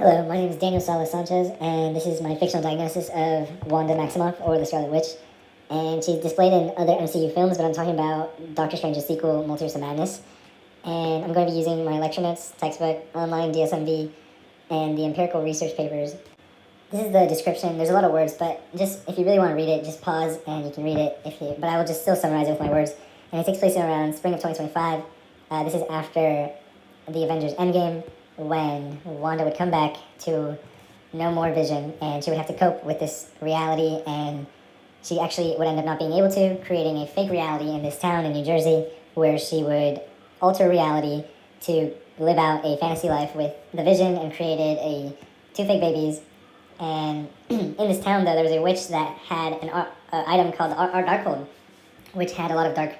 Hello, my name is Daniel Salas Sanchez, and this is my fictional diagnosis of Wanda Maximoff, or the Scarlet Witch. And she's displayed in other MCU films, but I'm talking about Doctor Strange's sequel, Multiverse of Madness. And I'm going to be using my lecture notes, textbook, online DSMV, and the empirical research papers. This is the description. There's a lot of words, but just if you really want to read it, just pause and you can read it. But I will just still summarize it with my words. And it takes place in around spring of 2025. This is after the Avengers Endgame, when Wanda would come back to no more Vision, and she would have to cope with this reality, and she actually would end up not being able to, creating a fake reality in this town in New Jersey, where she would alter reality to live out a fantasy life with the Vision, and created two fake babies. And in this town, though, there was a witch that had an item called our Darkhold, which had a lot of dark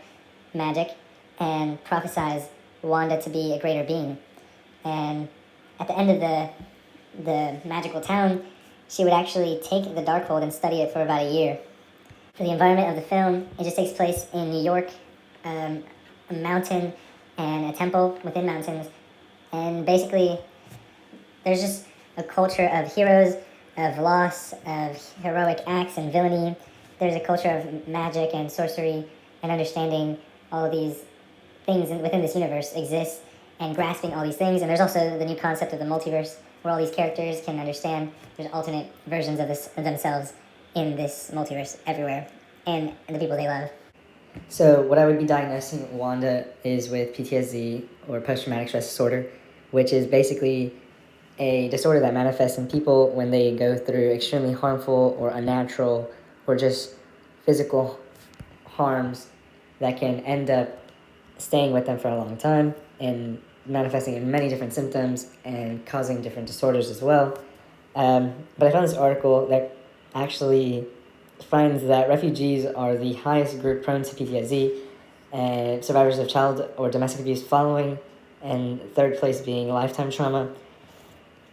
magic, and prophesied Wanda to be a greater being. And at the end of the magical town, she would actually take the Darkhold and study it for about a year. For the environment of the film, it just takes place in New York, a mountain and a temple within mountains. And basically, there's just a culture of heroes, of loss, of heroic acts and villainy. There's a culture of magic and sorcery and understanding all of these things within this universe exist, and grasping all these things. And there's also the new concept of the multiverse, where all these characters can understand there's alternate versions of themselves in this multiverse everywhere, and the people they love. So what I would be diagnosing Wanda is with PTSD, or post-traumatic stress disorder, which is basically a disorder that manifests in people when they go through extremely harmful or unnatural or just physical harms that can end up staying with them for a long time and manifesting in many different symptoms and causing different disorders as well. But I found this article that actually finds that refugees are the highest group prone to PTSD, and survivors of child or domestic abuse following, and third place being lifetime trauma.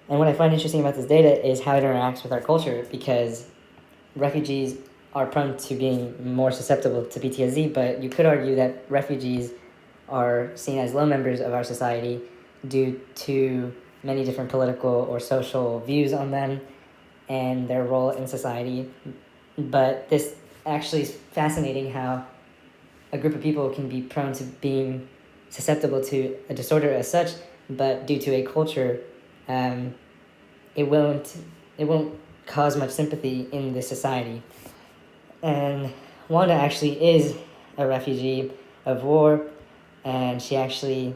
And what I find interesting about this data is how it interacts with our culture, because refugees are prone to being more susceptible to PTSD, but you could argue that refugees are seen as low members of our society due to many different political or social views on them and their role in society. But this actually is fascinating, how a group of people can be prone to being susceptible to a disorder as such, but due to a culture, it won't cause much sympathy in this society. And Wanda actually is a refugee of war, and she actually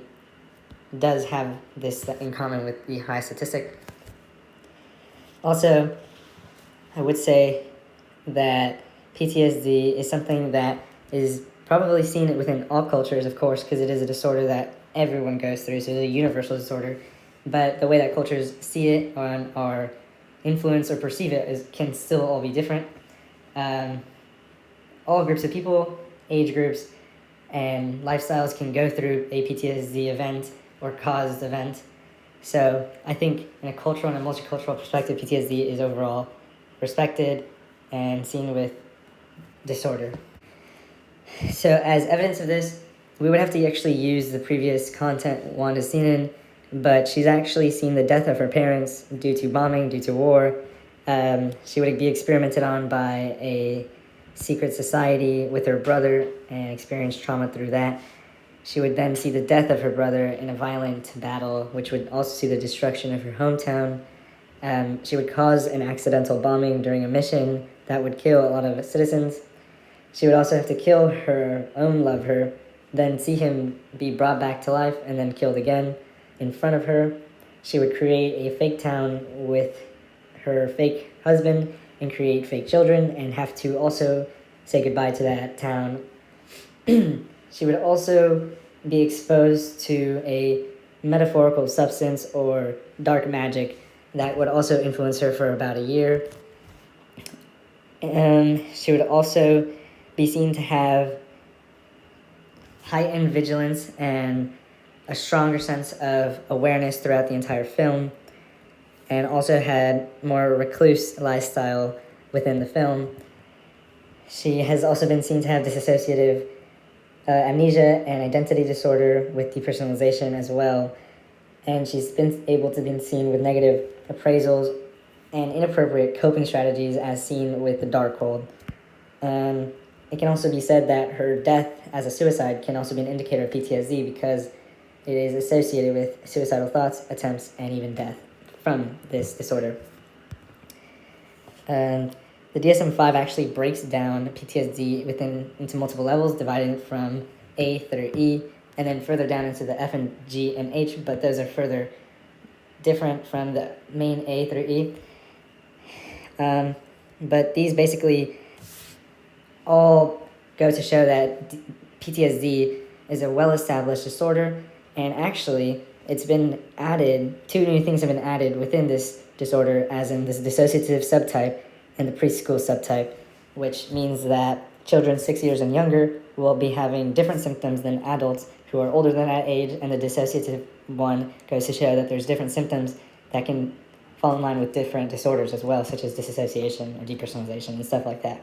does have this in common with the high statistic. Also, I would say that PTSD is something that is probably seen within all cultures, of course, because it is a disorder that everyone goes through, so it's a universal disorder. But the way that cultures see it or influence or perceive it can still all be different. All groups of people, age groups, and lifestyles can go through a PTSD event or caused event. So I think in a cultural and a multicultural perspective, PTSD is overall respected and seen with disorder. So as evidence of this, we would have to actually use the previous content Wanda's seen in, but she's actually seen the death of her parents due to bombing, due to war. She would be experimented on by a secret society with her brother and experience trauma through that. She would then see the death of her brother in a violent battle, which would also see the destruction of her hometown. She would cause an accidental bombing during a mission that would kill a lot of citizens. She would also have to kill her own lover, then see him be brought back to life and then killed again in front of her. She would create a fake town with her fake husband and create fake children, and have to also say goodbye to that town. She would also be exposed to a metaphorical substance or dark magic that would also influence her for about a year. And she would also be seen to have heightened vigilance and a stronger sense of awareness throughout the entire film, and also had more recluse lifestyle within the film. She has also been seen to have dissociative amnesia and identity disorder with depersonalization as well. and she's been able to be seen with negative appraisals and inappropriate coping strategies as seen with the Darkhold. And it can also be said that her death as a suicide can also be an indicator of PTSD because it is associated with suicidal thoughts, attempts, and even death from this disorder. And the DSM-5 actually breaks down PTSD into multiple levels, dividing it from A through E, and then further down into the F and G and H, but those are further different from the main A through E. But these basically all go to show that PTSD is a well-established disorder, and actually it's been added, 2 new things have been added within this disorder, as in this dissociative subtype and the preschool subtype, which means that children 6 years and younger will be having different symptoms than adults who are older than that age, and the dissociative one goes to show that there's different symptoms that can fall in line with different disorders as well, such as disassociation or depersonalization and stuff like that.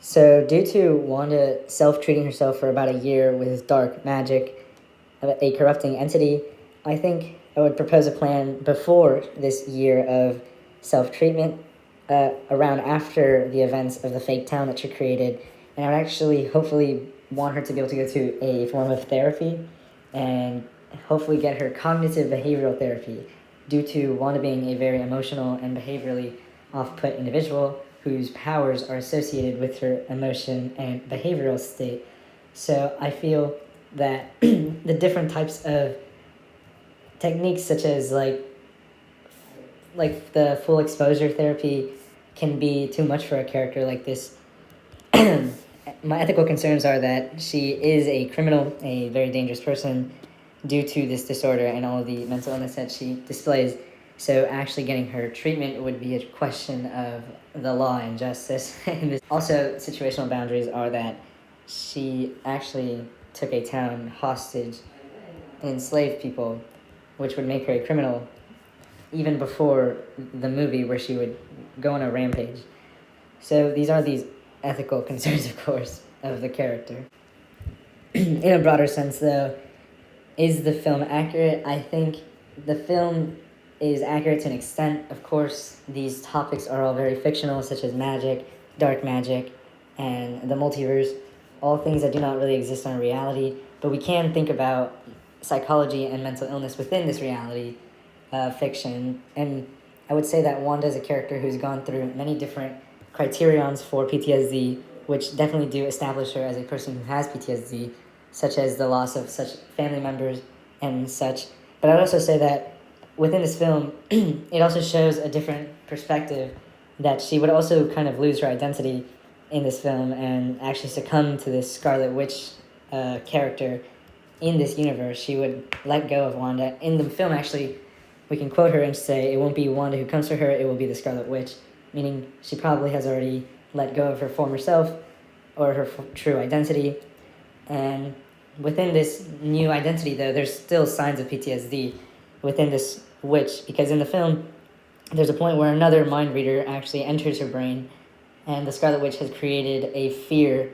So due to Wanda self-treating herself for about a year with dark magic, a corrupting entity, I think I would propose a plan before this year of self-treatment, around after the events of the fake town that she created, and I would actually hopefully want her to be able to go to a form of therapy and hopefully get her cognitive behavioral therapy, due to Wanda being a very emotional and behaviorally off-put individual whose powers are associated with her emotion and behavioral state. So I feel that the different types of techniques, such as like the full exposure therapy, can be too much for a character like this. My ethical concerns are that she is a criminal, a very dangerous person, due to this disorder and all the mental illness that she displays. So actually getting her treatment would be a question of the law and justice. Also, situational boundaries are that she actually took a town hostage and enslaved people, which would make her a criminal even before the movie where she would go on a rampage. So these are these ethical concerns, of course, of the character. In a broader sense, though, is the film accurate? I think the film is accurate to an extent. Of course, these topics are all very fictional, such as magic, dark magic, and the multiverse, all things that do not really exist in reality, but we can think about psychology and mental illness within this reality fiction. And I would say that Wanda is a character who's gone through many different criterions for PTSD, which definitely do establish her as a person who has PTSD, such as the loss of such family members and such. But I would also say that within this film, it also shows a different perspective, that she would also kind of lose her identity in this film and actually succumb to this Scarlet Witch character in this universe. She would let go of Wanda. In the film, actually, we can quote her and say, it won't be Wanda who comes for her, it will be the Scarlet Witch, meaning she probably has already let go of her former self or her true identity. And within this new identity, though, there's still signs of PTSD within this witch, because in the film, there's a point where another mind reader actually enters her brain, and the Scarlet Witch has created a fear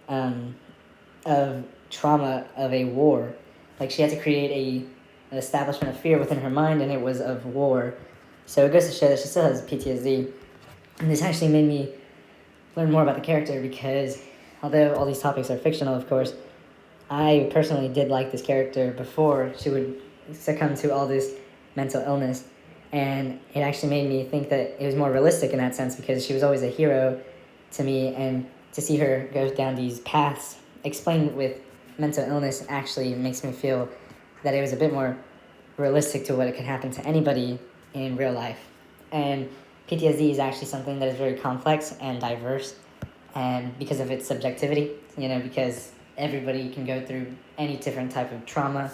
of trauma of a war. Like, she had to create an establishment of fear within her mind, and it was of war. So it goes to show that she still has PTSD. And this actually made me learn more about the character, because although all these topics are fictional, of course, I personally did like this character before she would succumb to all this mental illness. And it actually made me think that it was more realistic in that sense, because she was always a hero to me, and to see her go down these paths explained with mental illness actually makes me feel that it was a bit more realistic to what could happen to anybody in real life. And PTSD is actually something that is very complex and diverse, and because of its subjectivity, because everybody can go through any different type of trauma.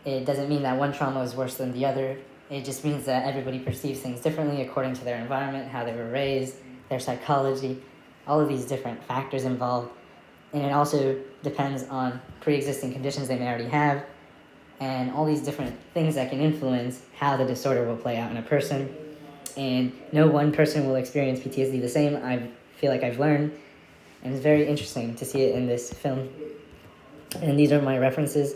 It doesn't mean that one trauma is worse than the other. It just means that everybody perceives things differently according to their environment, how they were raised, their psychology, all of these different factors involved. And it also depends on pre-existing conditions they may already have, and all these different things that can influence how the disorder will play out in a person. And no one person will experience PTSD the same, I feel like I've learned. And it's very interesting to see it in this film. And these are my references.